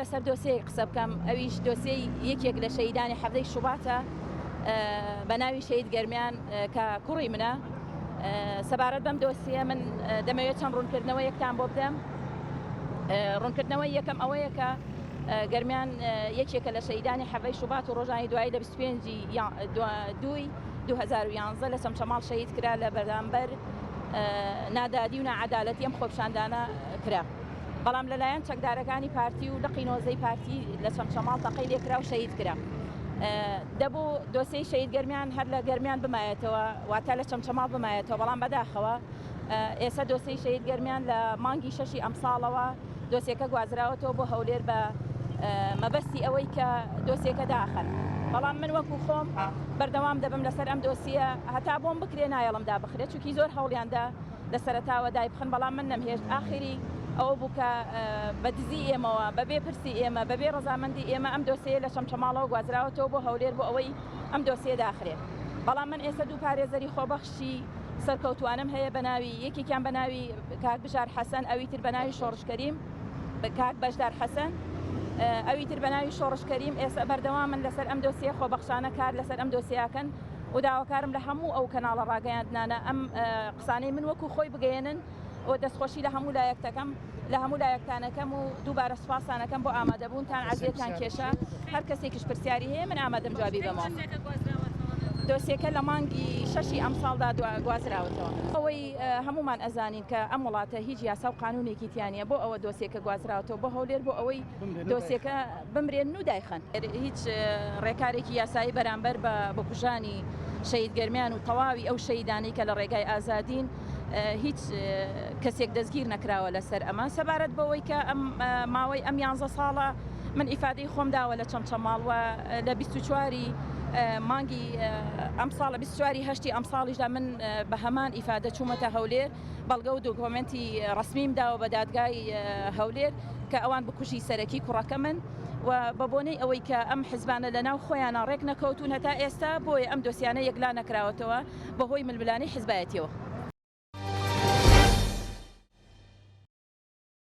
لەسەر دۆسەیەک قسە بکەم ئەویش دۆسەی یەکێک لە شەهیدانی حەفدەی شوباتە بە ناوی شەهید گەرمیان کە کوڕی منە. سەبارەت بەم دۆسیە من دەمەوێت چەند ڕوونکردنەوە یەکتان بۆ بدەم. ڕوونکردنەوەی یەکەم ئەوەیە کە گەرمیان یەکێکە لە شەهیدانی حەفدەی شوبات و ڕۆژانی دوایی لە 25/2/2011 لە چەمچەماڵ شەهید کرا لە بەرامبەر نادادی و نەعەدالەتی ئەم خۆپیشاندانە کرا. بەڵام لەلایەن چەکدارەکانی پارتی و لقی نۆزەی پارتی لە چەمچەماڵ تەقەی لێکرا و شەهید کرا. دەبوو دۆسەی شەهید گەرمیان هەر لە گەرمیان بمایێتەوە، واتە لە چەمچەماڵ بمایێتەوە، بەڵام بەداخەوە ئێستا دۆسەی شەهید گەرمیان لە مانگی 6 ئەمساڵەوە دۆسیەکە گوازراوەتەوە بۆ هەولێر بە مەبەستی ئەوەی کە دۆسیەکە داخەن. بەڵام من وەکو خۆم بەردەوام دەبم لەسەر ئەم دۆسیە، هەتا بۆم بکرێ نایەڵمدا بخرێت، چونکی زۆر هەوڵیاندا لە سەرەتاوە دای بخن، بەڵام من نەمهێشت. ئاخری ئەوە بوو کە بە دزی ئێمەوە بەبێ پرسی ئێمە بەبێ ڕەزامەندی ئێمە ئەم دۆسیە لە چەمچەماڵەوە گوازراوەتەوە بۆ هەولێر بۆ ئەوەی ئەم دۆسیە داخرێت. بەڵام من ئێستا دوو پارێزەری خۆبەخشی سەرکەوتوانم هەیە بە ناوی یەکێکیان بە ناوی کاک بژار حەسەن، ئەوی تر بە ناوی شۆڕش کەریم، کاک بەشدار حەسەن، ئەوی تر بە ناوی شۆڕش کەریم. ئێستا بەردەوام من لەسەر ئەم دۆسیە خۆبەخشانە کار لەسەر ئەم دۆسیاکەن و داواکارم لە هەموو ئەو کەناڵە ڕاگەیاندنانە ئەم قسانەی من وەکو خۆی بگەێنن و دەستخۆشی لە هەموو لایەکتەکەم لە هەموو لایەکتانەکەم و دووبارە سوپاسانەکەم بۆ ئامادەبوونتان، عەزیەتان کێشە. هەر کەسێکیش پرسیاری هەیە من ئامادەم جوابی بەمەوە. دۆسیەکە لە مانگی 6 ئەمساڵدا گوازراوەتەوە. ئەوەی هەمومان ئەزانین کە ئەم وڵاتە هیچ یاسا و قانونێکی تیانە بۆ ئەوە دۆسیەکە گوازراوەتەوە بۆ هەولێر بۆ ئەوەی دۆسیەکە بمرێن و دایخەن. هیچ ڕێکارێکی یاسایی بەرامبەر بە کوژانی شەهید گەرمیان و تەواوی ئەو شەهیدانەی کە لە ڕێگای ئازادین هیچ کەسێک دەستگیر نەکراوە لەسەر ئەمە. سەبارەت بەوەی کە ئەم ماوەی ئەم 11 ساڵە من ئیفادەی خۆم داوە لە چەمچەماڵوە لە 24 مانگی ئەم ساڵە 24 ئەمساڵیشدا من بە هەمان ئیفادە چوومەتە هەولێر، بەڵگە و دۆکۆمنتی ڕسمیم داوە بە دادگای هەولێر کە ئەوان بکوژی سەرەکی کوڕەکە من و بە بۆنەی ئەوەی کە ئەم حزبانە لە ناو خۆیانە ڕێک نەکەوتون هەتا ئێستا بۆیە ئەم دۆسیانە یەکلا نەکراوەتەوە بەهۆی ململانەی حیزبایەتیەوە.